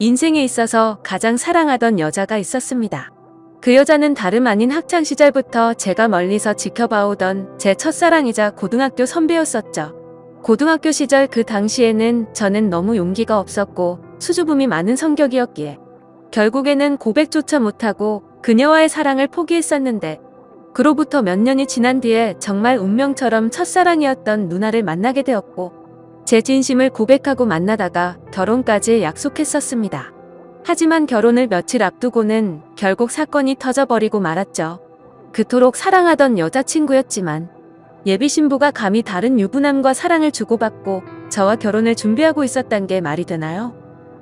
인생에 있어서 가장 사랑하던 여자가 있었습니다. 그 여자는 다름 아닌 학창시절부터 제가 멀리서 지켜봐오던 제 첫사랑이자 고등학교 선배였었죠. 고등학교 시절 그 당시에는 저는 너무 용기가 없었고 수줍음이 많은 성격이었기에 결국에는 고백조차 못하고 그녀와의 사랑을 포기했었는데, 그로부터 몇 년이 지난 뒤에 정말 운명처럼 첫사랑이었던 누나를 만나게 되었고 제 진심을 고백하고 만나다가 결혼까지 약속했었습니다. 하지만 결혼을 며칠 앞두고는 결국 사건이 터져버리고 말았죠. 그토록 사랑하던 여자친구였지만 예비 신부가 감히 다른 유부남과 사랑을 주고받고 저와 결혼을 준비하고 있었단 게 말이 되나요?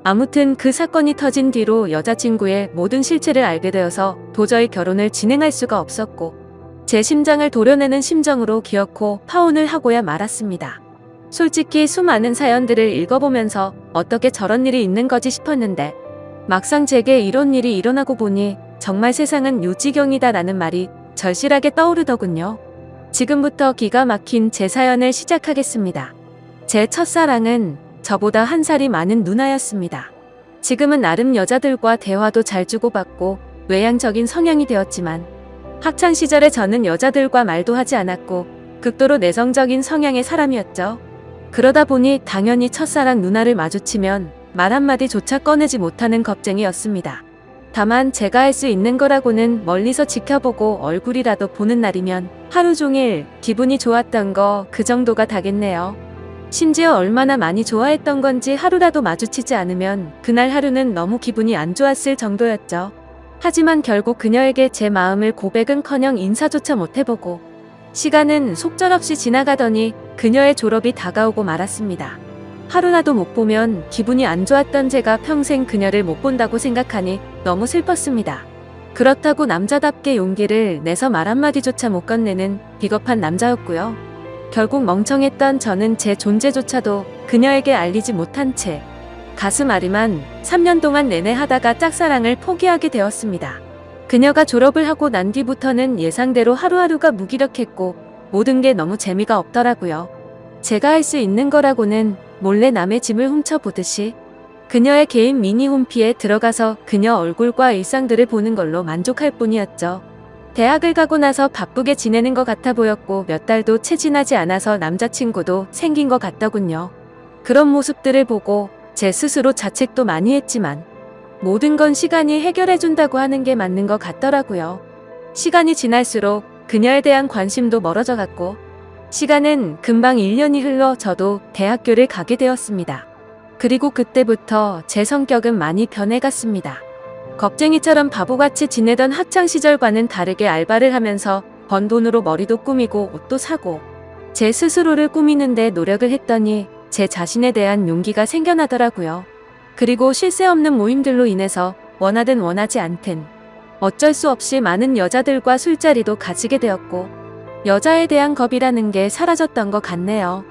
아무튼 그 사건이 터진 뒤로 여자친구의 모든 실체를 알게 되어서 도저히 결혼을 진행할 수가 없었고 제 심장을 도려내는 심정으로 기어코 파혼을 하고야 말았습니다. 솔직히 수많은 사연들을 읽어보면서 어떻게 저런 일이 있는 거지 싶었는데 막상 제게 이런 일이 일어나고 보니 정말 세상은 요지경이다라는 말이 절실하게 떠오르더군요. 지금부터 기가 막힌 제 사연을 시작하겠습니다. 제 첫사랑은 저보다 한 살이 많은 누나였습니다. 지금은 나름 여자들과 대화도 잘 주고받고 외향적인 성향이 되었지만 학창시절에 저는 여자들과 말도 하지 않았고 극도로 내성적인 성향의 사람이었죠. 그러다 보니 당연히 첫사랑 누나를 마주치면 말 한마디조차 꺼내지 못하는 겁쟁이였습니다. 다만 제가 할 수 있는 거라고는 멀리서 지켜보고 얼굴이라도 보는 날이면 하루 종일 기분이 좋았던 거 그 정도가 다겠네요. 심지어 얼마나 많이 좋아했던 건지 하루라도 마주치지 않으면 그날 하루는 너무 기분이 안 좋았을 정도였죠. 하지만 결국 그녀에게 제 마음을 고백은커녕 인사조차 못해보고 시간은 속절없이 지나가더니 그녀의 졸업이 다가오고 말았습니다. 하루라도 못 보면 기분이 안 좋았던 제가 평생 그녀를 못 본다고 생각하니 너무 슬펐습니다. 그렇다고 남자답게 용기를 내서 말 한마디조차 못 건네는 비겁한 남자였고요. 결국 멍청했던 저는 제 존재조차도 그녀에게 알리지 못한 채 가슴 아리만 3년 동안 내내 하다가 짝사랑을 포기하게 되었습니다. 그녀가 졸업을 하고 난 뒤부터는 예상대로 하루하루가 무기력했고 모든 게 너무 재미가 없더라고요. 제가 할 수 있는 거라고는 몰래 남의 짐을 훔쳐보듯이 그녀의 개인 미니 홈피에 들어가서 그녀 얼굴과 일상들을 보는 걸로 만족할 뿐이었죠. 대학을 가고 나서 바쁘게 지내는 것 같아 보였고 몇 달도 채 지나지 않아서 남자친구도 생긴 것 같더군요. 그런 모습들을 보고 제 스스로 자책도 많이 했지만 모든 건 시간이 해결해준다고 하는 게 맞는 것 같더라고요. 시간이 지날수록 그녀에 대한 관심도 멀어져 갔고 시간은 금방 1년이 흘러 저도 대학교를 가게 되었습니다. 그리고 그때부터 제 성격은 많이 변해갔습니다. 겁쟁이처럼 바보같이 지내던 학창시절과는 다르게 알바를 하면서 번 돈으로 머리도 꾸미고 옷도 사고 제 스스로를 꾸미는데 노력을 했더니 제 자신에 대한 용기가 생겨나더라고요. 그리고 쉴 새 없는 모임들로 인해서 원하든 원하지 않든 어쩔 수 없이 많은 여자들과 술자리도 가지게 되었고 여자에 대한 겁이라는 게 사라졌던 것 같네요.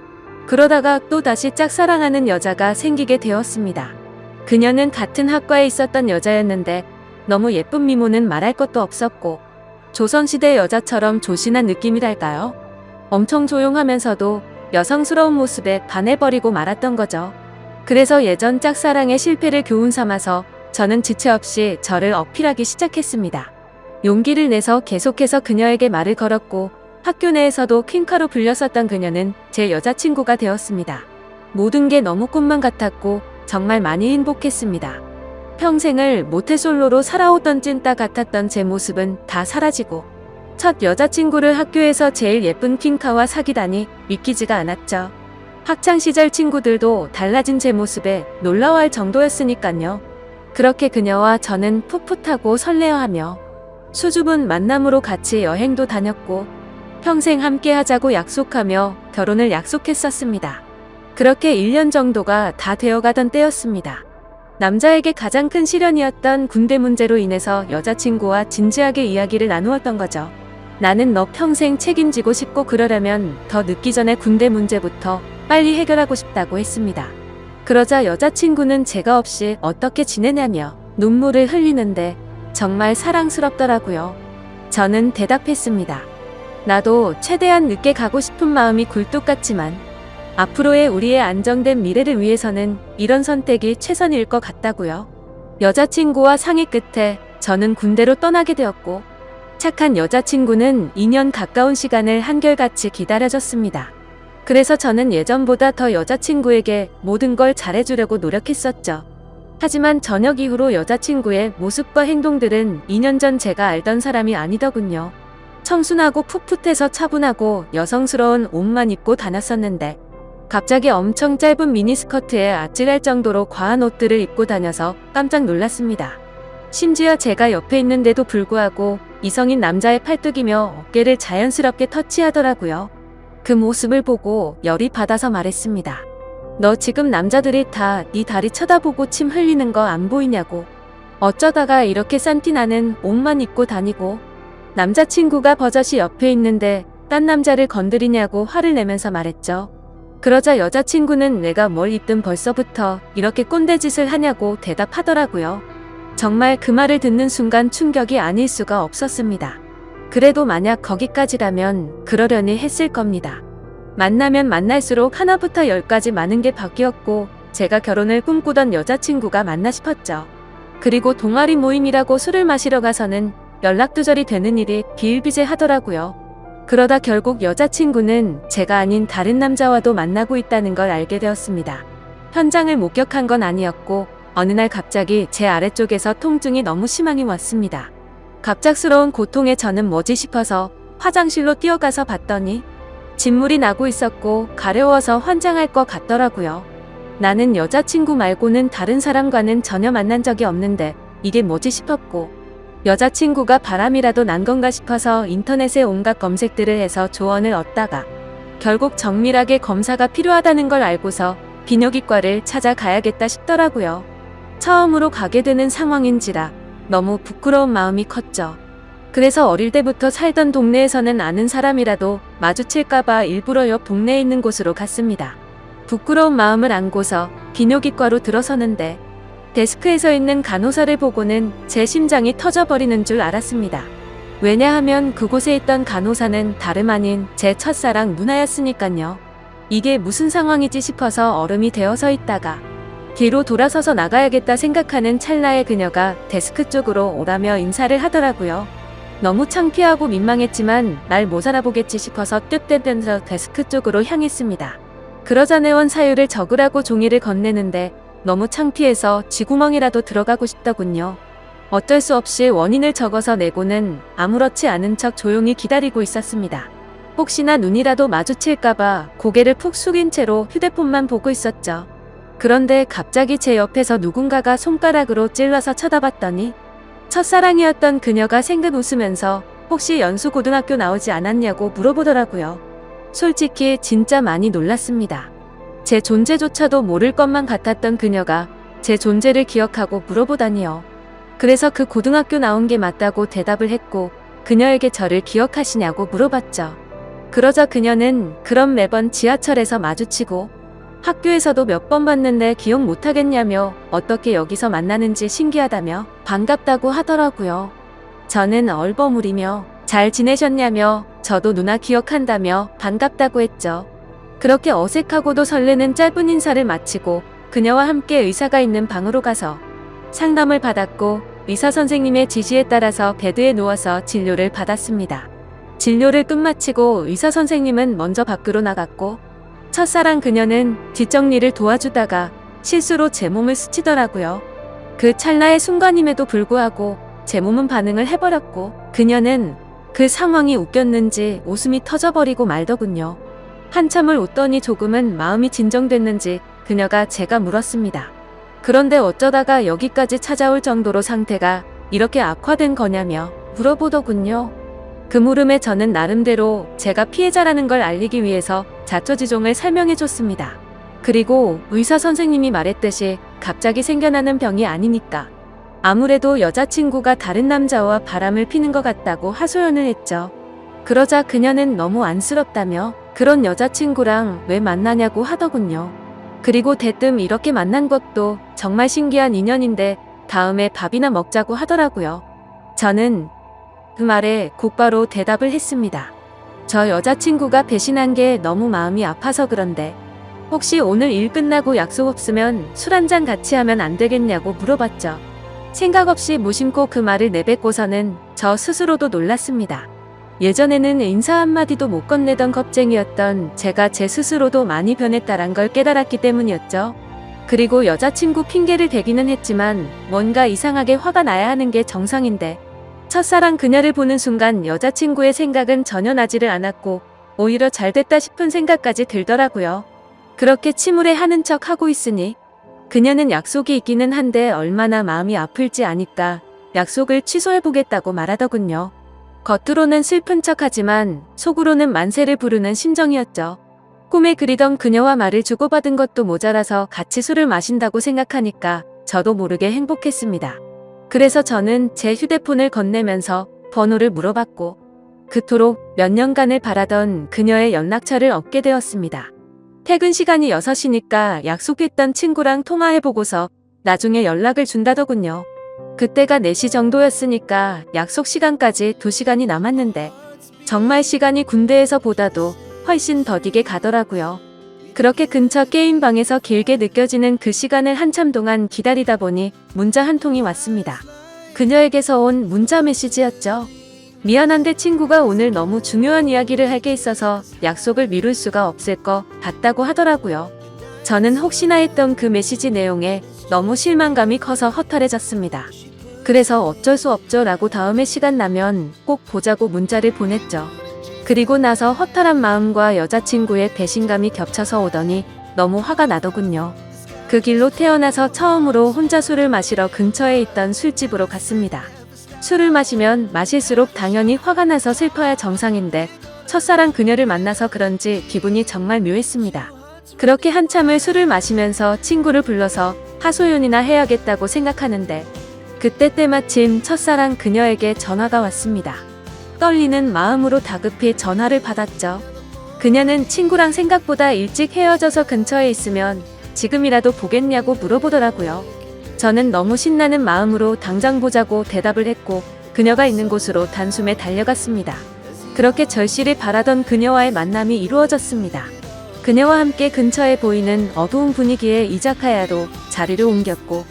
그러다가 또다시 짝사랑하는 여자가 생기게 되었습니다. 그녀는 같은 학과에 있었던 여자였는데 너무 예쁜 미모는 말할 것도 없었고 조선시대 여자처럼 조신한 느낌이랄까요? 엄청 조용하면서도 여성스러운 모습에 반해버리고 말았던 거죠. 그래서 예전 짝사랑의 실패를 교훈 삼아서 저는 지체 없이 저를 어필하기 시작했습니다. 용기를 내서 계속해서 그녀에게 말을 걸었고 학교 내에서도 퀸카로 불렸었던 그녀는 제 여자친구가 되었습니다. 모든 게 너무 꿈만 같았고 정말 많이 행복했습니다. 평생을 모태솔로로 살아오던 찐따 같았던 제 모습은 다 사라지고 첫 여자친구를 학교에서 제일 예쁜 퀸카와 사귀다니 믿기지가 않았죠. 학창시절 친구들도 달라진 제 모습에 놀라워할 정도였으니깐요. 그렇게 그녀와 저는 풋풋하고 설레어하며 수줍은 만남으로 같이 여행도 다녔고 평생 함께 하자고 약속하며 결혼을 약속했었습니다. 그렇게 1년 정도가 다 되어가던 때였습니다. 남자에게 가장 큰 시련이었던 군대 문제로 인해서 여자친구와 진지하게 이야기를 나누었던 거죠. 나는 너 평생 책임지고 싶고 그러려면 더 늦기 전에 군대 문제부터 빨리 해결하고 싶다고 했습니다. 그러자 여자친구는 제가 없이 어떻게 지내냐며 눈물을 흘리는데 정말 사랑스럽더라고요. 저는 대답했습니다. 나도 최대한 늦게 가고 싶은 마음이 굴뚝 같지만 앞으로의 우리의 안정된 미래를 위해서는 이런 선택이 최선일 것 같다고요. 여자친구와 상의 끝에 저는 군대로 떠나게 되었고 착한 여자친구는 2년 가까운 시간을 한결같이 기다려줬습니다. 그래서 저는 예전보다 더 여자친구에게 모든 걸 잘해주려고 노력했었죠. 하지만 저녁 이후로 여자친구의 모습과 행동들은 2년 전 제가 알던 사람이 아니더군요. 청순하고 풋풋해서 차분하고 여성스러운 옷만 입고 다녔었는데 갑자기 엄청 짧은 미니스커트에 아찔할 정도로 과한 옷들을 입고 다녀서 깜짝 놀랐습니다. 심지어 제가 옆에 있는데도 불구하고 이성인 남자의 팔뚝이며 어깨를 자연스럽게 터치하더라고요. 그 모습을 보고 열이 받아서 말했습니다. 너 지금 남자들이 다 네 다리 쳐다보고 침 흘리는 거 안 보이냐고. 어쩌다가 이렇게 싼티 나는 옷만 입고 다니고. 남자친구가 버젓이 옆에 있는데 딴 남자를 건드리냐고 화를 내면서 말했죠. 그러자 여자친구는 내가 뭘 입든 벌써부터 이렇게 꼰대짓을 하냐고 대답하더라고요. 정말 그 말을 듣는 순간 충격이 아닐 수가 없었습니다. 그래도 만약 거기까지라면 그러려니 했을 겁니다. 만나면 만날수록 하나부터 열까지 많은 게 바뀌었고 제가 결혼을 꿈꾸던 여자친구가 맞나 싶었죠. 그리고 동아리 모임이라고 술을 마시러 가서는 연락두절이 되는 일이 비일비재하더라고요. 그러다 결국 여자친구는 제가 아닌 다른 남자와도 만나고 있다는 걸 알게 되었습니다. 현장을 목격한 건 아니었고 어느 날 갑자기 제 아래쪽에서 통증이 너무 심하게 왔습니다. 갑작스러운 고통에 저는 뭐지 싶어서 화장실로 뛰어가서 봤더니 진물이 나고 있었고 가려워서 환장할 것 같더라고요. 나는 여자친구 말고는 다른 사람과는 전혀 만난 적이 없는데 이게 뭐지 싶었고 여자친구가 바람이라도 난 건가 싶어서 인터넷에 온갖 검색들을 해서 조언을 얻다가 결국 정밀하게 검사가 필요하다는 걸 알고서 비뇨기과를 찾아가야겠다 싶더라고요. 처음으로 가게 되는 상황인지라 너무 부끄러운 마음이 컸죠. 그래서 어릴 때부터 살던 동네에서는 아는 사람이라도 마주칠까봐 일부러 옆 동네에 있는 곳으로 갔습니다. 부끄러운 마음을 안고서 비뇨기과로 들어서는데 데스크에 서 있는 간호사를 보고는 제 심장이 터져버리는 줄 알았습니다. 왜냐하면 그곳에 있던 간호사는 다름 아닌 제 첫사랑 누나였으니깐요. 이게 무슨 상황이지 싶어서 얼음이 되어 서 있다가 뒤로 돌아서서 나가야겠다 생각하는 찰나에 그녀가 데스크 쪽으로 오라며 인사를 하더라고요. 너무 창피하고 민망했지만 날 못 알아보겠지 싶어서 뚠뚠뚠 데스크 쪽으로 향했습니다. 그러자 내원 사유를 적으라고 종이를 건네는데 너무 창피해서 쥐구멍이라도 들어가고 싶더군요. 어쩔 수 없이 원인을 적어서 내고는 아무렇지 않은 척 조용히 기다리고 있었습니다. 혹시나 눈이라도 마주칠까봐 고개를 푹 숙인 채로 휴대폰만 보고 있었죠. 그런데 갑자기 제 옆에서 누군가가 손가락으로 찔러서 쳐다봤더니 첫사랑이었던 그녀가 생긋 웃으면서 혹시 연수고등학교 나오지 않았냐고 물어보더라고요. 솔직히 진짜 많이 놀랐습니다. 제 존재조차도 모를 것만 같았던 그녀가 제 존재를 기억하고 물어보다니요. 그래서 그 고등학교 나온 게 맞다고 대답을 했고 그녀에게 저를 기억하시냐고 물어봤죠. 그러자 그녀는 그럼 매번 지하철에서 마주치고 학교에서도 몇 번 봤는데 기억 못하겠냐며 어떻게 여기서 만나는지 신기하다며 반갑다고 하더라고요. 저는 얼버무리며 잘 지내셨냐며 저도 누나 기억한다며 반갑다고 했죠. 그렇게 어색하고도 설레는 짧은 인사를 마치고 그녀와 함께 의사가 있는 방으로 가서 상담을 받았고 의사 선생님의 지시에 따라서 베드에 누워서 진료를 받았습니다. 진료를 끝마치고 의사 선생님은 먼저 밖으로 나갔고 첫사랑 그녀는 뒷정리를 도와주다가 실수로 제 몸을 스치더라고요. 그 찰나의 순간임에도 불구하고 제 몸은 반응을 해버렸고 그녀는 그 상황이 웃겼는지 웃음이 터져버리고 말더군요. 한참을 웃더니 조금은 마음이 진정됐는지 그녀가 제가 물었습니다. 그런데 어쩌다가 여기까지 찾아올 정도로 상태가 이렇게 악화된 거냐며 물어보더군요. 그 물음에 저는 나름대로 제가 피해자라는 걸 알리기 위해서 자초지종을 설명해줬습니다. 그리고 의사 선생님이 말했듯이 갑자기 생겨나는 병이 아니니까 아무래도 여자친구가 다른 남자와 바람을 피는 것 같다고 하소연을 했죠. 그러자 그녀는 너무 안쓰럽다며 그런 여자친구랑 왜 만나냐고 하더군요. 그리고 대뜸 이렇게 만난 것도 정말 신기한 인연인데 다음에 밥이나 먹자고 하더라고요. 저는 그 말에 곧바로 대답을 했습니다. 저 여자친구가 배신한 게 너무 마음이 아파서 그런데 혹시 오늘 일 끝나고 약속 없으면 술 한잔 같이 하면 안 되겠냐고 물어봤죠. 생각 없이 무심코 그 말을 내뱉고서는 저 스스로도 놀랐습니다. 예전에는 인사 한마디도 못 건네던 겁쟁이였던 제가 제 스스로도 많이 변했다란 걸 깨달았기 때문이었죠. 그리고 여자친구 핑계를 대기는 했지만 뭔가 이상하게 화가 나야 하는 게 정상인데 첫사랑 그녀를 보는 순간 여자친구의 생각은 전혀 나지를 않았고 오히려 잘됐다 싶은 생각까지 들더라고요. 그렇게 침울해하는 척 하고 있으니 그녀는 약속이 있기는 한데 얼마나 마음이 아플지 아니까 약속을 취소해보겠다고 말하더군요. 겉으로는 슬픈 척하지만 속으로는 만세를 부르는 심정이었죠. 꿈에 그리던 그녀와 말을 주고받은 것도 모자라서 같이 술을 마신다고 생각하니까 저도 모르게 행복했습니다. 그래서 저는 제 휴대폰을 건네면서 번호를 물어봤고 그토록 몇 년간을 바라던 그녀의 연락처를 얻게 되었습니다. 퇴근 시간이 6시니까 약속했던 친구랑 통화해보고서 나중에 연락을 준다더군요. 그때가 4시 정도였으니까 약속 시간까지 2시간이 남았는데 정말 시간이 군대에서 보다도 훨씬 더디게 가더라고요. 그렇게 근처 게임방에서 길게 느껴지는 그 시간을 한참 동안 기다리다 보니 문자 한 통이 왔습니다. 그녀에게서 온 문자 메시지였죠. 미안한데 친구가 오늘 너무 중요한 이야기를 할 게 있어서 약속을 미룰 수가 없을 것 같다고 하더라고요. 저는 혹시나 했던 그 메시지 내용에 너무 실망감이 커서 허탈해졌습니다. 그래서 어쩔 수 없죠 라고 다음에 시간 나면 꼭 보자고 문자를 보냈죠. 그리고 나서 허탈한 마음과 여자친구의 배신감이 겹쳐서 오더니 너무 화가 나더군요. 그 길로 태어나서 처음으로 혼자 술을 마시러 근처에 있던 술집으로 갔습니다. 술을 마시면 마실수록 당연히 화가 나서 슬퍼야 정상인데 첫사랑 그녀를 만나서 그런지 기분이 정말 묘했습니다. 그렇게 한참을 술을 마시면서 친구를 불러서 하소연이나 해야겠다고 생각하는데 그때 때마침 첫사랑 그녀에게 전화가 왔습니다. 떨리는 마음으로 다급히 전화를 받았죠. 그녀는 친구랑 생각보다 일찍 헤어져서 근처에 있으면 지금이라도 보겠냐고 물어보더라고요. 저는 너무 신나는 마음으로 당장 보자고 대답을 했고 그녀가 있는 곳으로 단숨에 달려갔습니다. 그렇게 절실히 바라던 그녀와의 만남이 이루어졌습니다. 그녀와 함께 근처에 보이는 어두운 분위기의 이자카야로 자리를 옮겼고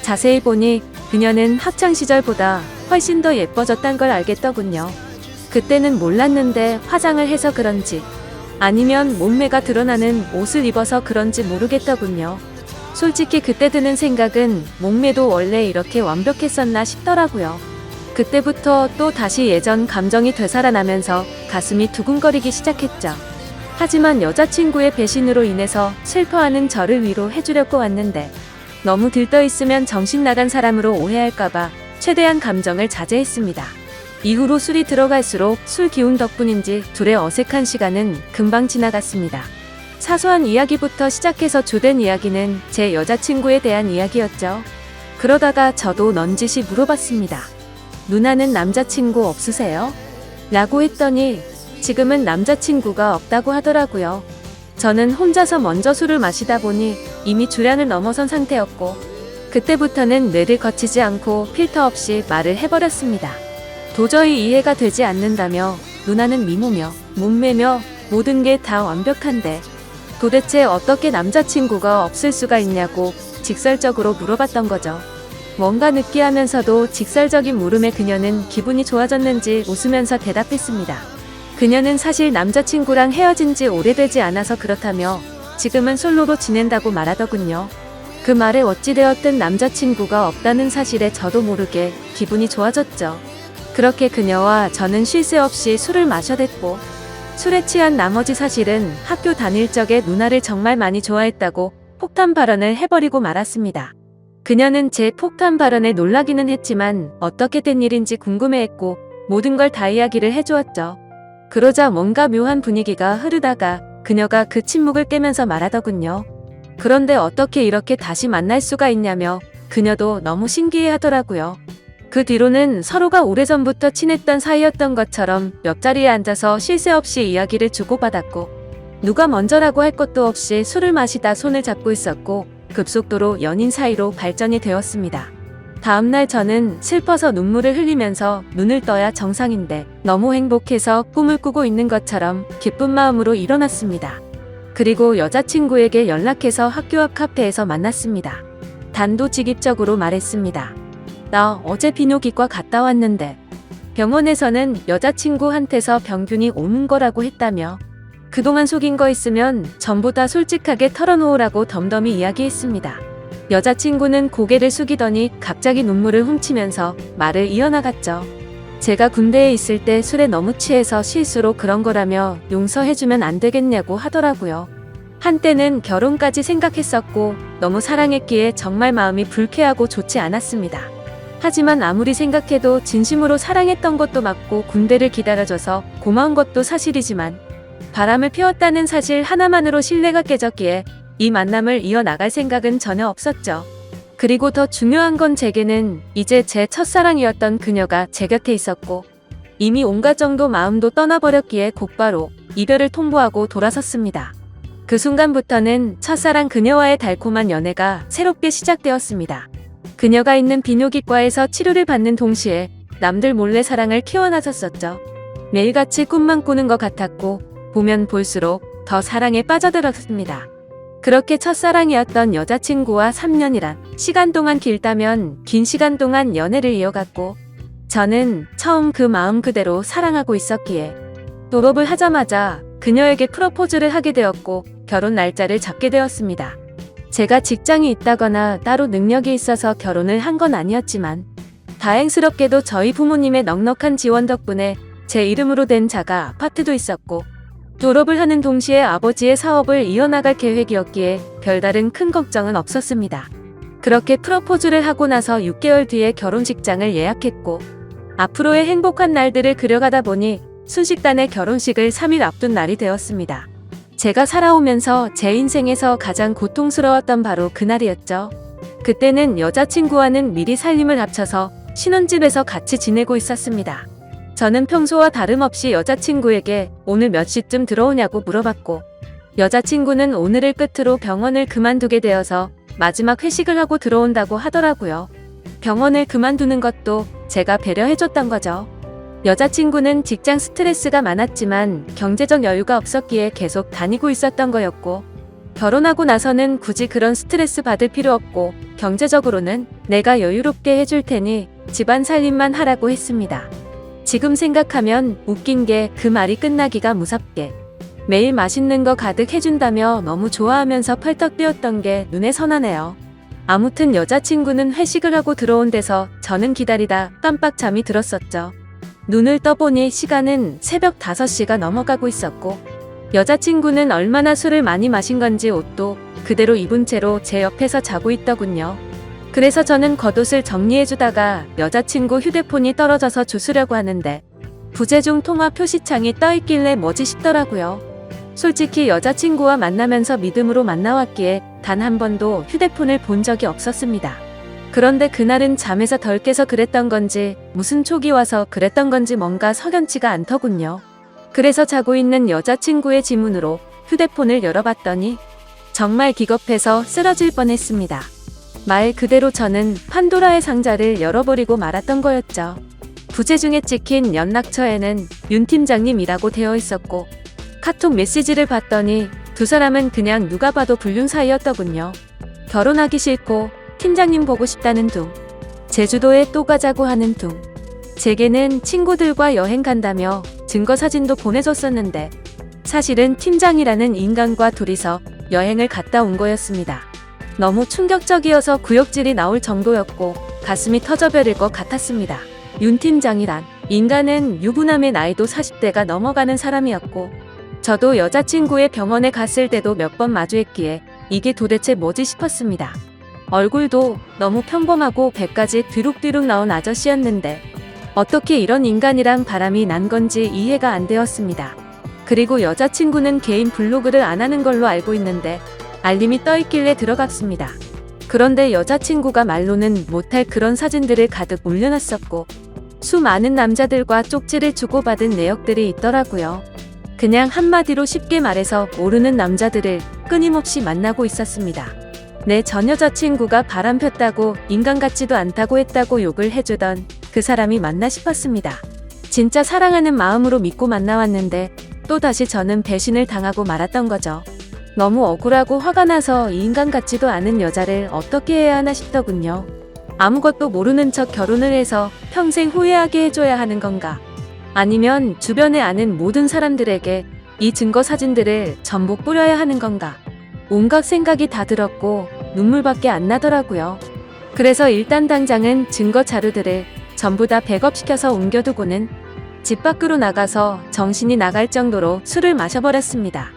자세히 보니 그녀는 학창시절보다 훨씬 더 예뻐졌단 걸 알겠더군요. 그때는 몰랐는데 화장을 해서 그런지 아니면 몸매가 드러나는 옷을 입어서 그런지 모르겠더군요. 솔직히 그때 드는 생각은 몸매도 원래 이렇게 완벽했었나 싶더라고요. 그때부터 또 다시 예전 감정이 되살아나면서 가슴이 두근거리기 시작했죠. 하지만 여자친구의 배신으로 인해서 슬퍼하는 저를 위로해주려고 왔는데 너무 들떠있으면 정신 나간 사람으로 오해할까봐 최대한 감정을 자제했습니다. 이후로 술이 들어갈수록 술 기운 덕분인지 둘의 어색한 시간은 금방 지나갔습니다. 사소한 이야기부터 시작해서 주된 이야기는 제 여자친구에 대한 이야기였죠. 그러다가 저도 넌지시 물어봤습니다. 누나는 남자친구 없으세요? 라고 했더니 지금은 남자친구가 없다고 하더라고요. 저는 혼자서 먼저 술을 마시다 보니 이미 주량을 넘어선 상태였고 그때부터는 뇌를 거치지 않고 필터 없이 말을 해버렸습니다. 도저히 이해가 되지 않는다며 누나는 미모며 몸매며 모든 게 다 완벽한데 도대체 어떻게 남자친구가 없을 수가 있냐고 직설적으로 물어봤던 거죠. 뭔가 느끼하면서도 직설적인 물음에 그녀는 기분이 좋아졌는지 웃으면서 대답했습니다. 그녀는 사실 남자친구랑 헤어진 지 오래되지 않아서 그렇다며 지금은 솔로로 지낸다고 말하더군요. 그 말에 어찌되었든 남자친구가 없다는 사실에 저도 모르게 기분이 좋아졌죠. 그렇게 그녀와 저는 쉴 새 없이 술을 마셔댔고 술에 취한 나머지 사실은 학교 다닐 적에 누나를 정말 많이 좋아했다고 폭탄 발언을 해버리고 말았습니다. 그녀는 제 폭탄 발언에 놀라기는 했지만 어떻게 된 일인지 궁금해했고 모든 걸 다 이야기를 해주었죠. 그러자 뭔가 묘한 분위기가 흐르다가 그녀가 그 침묵을 깨면서 말하더군요. 그런데 어떻게 이렇게 다시 만날 수가 있냐며 그녀도 너무 신기해하더라고요. 그 뒤로는 서로가 오래전부터 친했던 사이였던 것처럼 옆자리에 앉아서 쉴 새 없이 이야기를 주고받았고 누가 먼저라고 할 것도 없이 술을 마시다 손을 잡고 있었고 급속도로 연인 사이로 발전이 되었습니다. 다음날 저는 슬퍼서 눈물을 흘리면서 눈을 떠야 정상인데 너무 행복해서 꿈을 꾸고 있는 것처럼 기쁜 마음으로 일어났습니다. 그리고 여자친구에게 연락해서 학교 앞 카페에서 만났습니다. 단도직입적으로 말했습니다. 나 어제 비뇨기과 갔다 왔는데 병원에서는 여자친구한테서 병균이 오는 거라고 했다며 그동안 속인 거 있으면 전부 다 솔직하게 털어놓으라고 덤덤히 이야기했습니다. 여자친구는 고개를 숙이더니 갑자기 눈물을 훔치면서 말을 이어나갔죠. 제가 군대에 있을 때 술에 너무 취해서 실수로 그런 거라며 용서해주면 안 되겠냐고 하더라고요. 한때는 결혼까지 생각했었고 너무 사랑했기에 정말 마음이 불쾌하고 좋지 않았습니다. 하지만 아무리 생각해도 진심으로 사랑했던 것도 맞고 군대를 기다려줘서 고마운 것도 사실이지만 바람을 피웠다는 사실 하나만으로 신뢰가 깨졌기에 이 만남을 이어나갈 생각은 전혀 없었죠. 그리고 더 중요한 건 제게는 이제 제 첫사랑이었던 그녀가 제 곁에 있었고 이미 온 가정도 마음도 떠나버렸기에 곧바로 이별을 통보하고 돌아섰습니다. 그 순간부터는 첫사랑 그녀와의 달콤한 연애가 새롭게 시작되었습니다. 그녀가 있는 비뇨기과에서 치료를 받는 동시에 남들 몰래 사랑을 키워나섰었죠. 매일같이 꿈만 꾸는 것 같았고 보면 볼수록 더 사랑에 빠져들었습니다. 그렇게 첫사랑이었던 여자친구와 3년이란 시간 동안 길다면 긴 시간 동안 연애를 이어갔고 저는 처음 그 마음 그대로 사랑하고 있었기에 졸업을 하자마자 그녀에게 프로포즈를 하게 되었고 결혼 날짜를 잡게 되었습니다. 제가 직장이 있다거나 따로 능력이 있어서 결혼을 한 건 아니었지만 다행스럽게도 저희 부모님의 넉넉한 지원 덕분에 제 이름으로 된 자가 아파트도 있었고 졸업을 하는 동시에 아버지의 사업을 이어나갈 계획이었기에 별다른 큰 걱정은 없었습니다. 그렇게 프로포즈를 하고 나서 6개월 뒤에 결혼식장을 예약했고 앞으로의 행복한 날들을 그려가다 보니 순식간에 결혼식을 3일 앞둔 날이 되었습니다. 제가 살아오면서 제 인생에서 가장 고통스러웠던 바로 그날이었죠. 그때는 여자친구와는 미리 살림을 합쳐서 신혼집에서 같이 지내고 있었습니다. 저는 평소와 다름없이 여자친구에게 오늘 몇 시쯤 들어오냐고 물어봤고 여자친구는 오늘을 끝으로 병원을 그만두게 되어서 마지막 회식을 하고 들어온다고 하더라고요. 병원을 그만두는 것도 제가 배려해줬던 거죠. 여자친구는 직장 스트레스가 많았지만 경제적 여유가 없었기에 계속 다니고 있었던 거였고 결혼하고 나서는 굳이 그런 스트레스 받을 필요 없고 경제적으로는 내가 여유롭게 해줄 테니 집안 살림만 하라고 했습니다. 지금 생각하면 웃긴 게 그 말이 끝나기가 무섭게 매일 맛있는 거 가득 해준다며 너무 좋아하면서 펄떡 뛰었던 게 눈에 선하네요. 아무튼 여자친구는 회식을 하고 들어온 데서 저는 기다리다 깜빡 잠이 들었었죠. 눈을 떠보니 시간은 새벽 5시가 넘어가고 있었고 여자친구는 얼마나 술을 많이 마신 건지 옷도 그대로 입은 채로 제 옆에서 자고 있더군요. 그래서 저는 겉옷을 정리해주다가 여자친구 휴대폰이 떨어져서 주우려고 하는데 부재중 통화 표시창이 떠있길래 뭐지 싶더라고요. 솔직히 여자친구와 만나면서 믿음으로 만나왔기에 단 한 번도 휴대폰을 본 적이 없었습니다. 그런데 그날은 잠에서 덜 깨서 그랬던 건지 무슨 촉이 와서 그랬던 건지 뭔가 석연치가 않더군요. 그래서 자고 있는 여자친구의 지문으로 휴대폰을 열어봤더니 정말 기겁해서 쓰러질 뻔했습니다. 말 그대로 저는 판도라의 상자를 열어버리고 말았던 거였죠. 부재중에 찍힌 연락처에는 윤 팀장님이라고 되어 있었고 카톡 메시지를 봤더니 두 사람은 그냥 누가 봐도 불륜 사이였더군요. 결혼하기 싫고 팀장님 보고 싶다는 둥, 제주도에 또 가자고 하는 둥. 제게는 친구들과 여행 간다며 증거 사진도 보내줬었는데 사실은 팀장이라는 인간과 둘이서 여행을 갔다 온 거였습니다. 너무 충격적이어서 구역질이 나올 정도였고 가슴이 터져버릴 것 같았습니다. 윤 팀장이란 인간은 유부남의 나이도 40대가 넘어가는 사람이었고 저도 여자친구의 병원에 갔을 때도 몇 번 마주했기에 이게 도대체 뭐지 싶었습니다. 얼굴도 너무 평범하고 배까지 뒤룩뒤룩 나온 아저씨였는데 어떻게 이런 인간이랑 바람이 난 건지 이해가 안 되었습니다. 그리고 여자친구는 개인 블로그를 안 하는 걸로 알고 있는데 알림이 떠있길래 들어갔습니다. 그런데 여자친구가 말로는 못할 그런 사진들을 가득 올려놨었고 수많은 남자들과 쪽지를 주고받은 내역들이 있더라고요. 그냥 한마디로 쉽게 말해서 모르는 남자들을 끊임없이 만나고 있었습니다. 내 전 여자친구가 바람 폈다고 인간 같지도 않다고 했다고 욕을 해주던 그 사람이 맞나 싶었습니다. 진짜 사랑하는 마음으로 믿고 만나왔는데 또다시 저는 배신을 당하고 말았던 거죠. 너무 억울하고 화가 나서 이 인간 같지도 않은 여자를 어떻게 해야 하나 싶더군요. 아무것도 모르는 척 결혼을 해서 평생 후회하게 해줘야 하는 건가? 아니면 주변에 아는 모든 사람들에게 이 증거 사진들을 전부 뿌려야 하는 건가? 온갖 생각이 다 들었고 눈물밖에 안 나더라고요. 그래서 일단 당장은 증거 자료들을 전부 다 백업시켜서 옮겨두고는 집 밖으로 나가서 정신이 나갈 정도로 술을 마셔버렸습니다.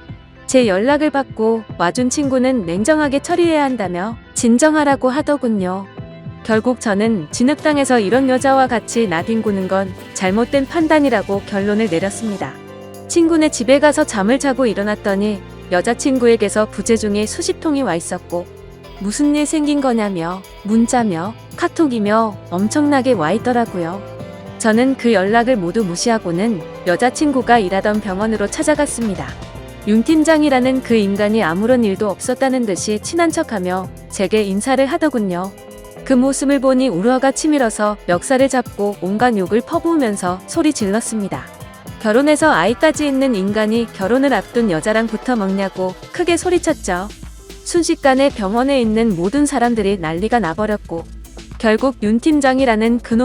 제 연락을 받고 와준 친구는 냉정하게 처리해야 한다며 진정하라고 하더군요. 결국 저는 진흙탕에서 이런 여자와 같이 나뒹구는 건 잘못된 판단이라고 결론을 내렸습니다. 친구네 집에 가서 잠을 자고 일어났더니 여자친구에게서 부재중에 수십 통이 와 있었고 무슨 일 생긴 거냐며 문자며 카톡이며 엄청나게 와 있더라고요. 저는 그 연락을 모두 무시하고는 여자친구가 일하던 병원으로 찾아갔습니다. 윤 팀장이라는 그 인간이 아무런 일도 없었다는 듯이 친한 척하며 제게 인사를 하더군요. 그 모습을 보니 우려가 치밀어서 멱살을 잡고 온갖 욕을 퍼부으면서 소리 질렀습니다. 결혼해서 아이까지 있는 인간이 결혼을 앞둔 여자랑 붙어 먹냐고 크게 소리쳤죠. 순식간에 병원에 있는 모든 사람들이 난리가 나버렸고 결국 윤 팀장이라는 그놈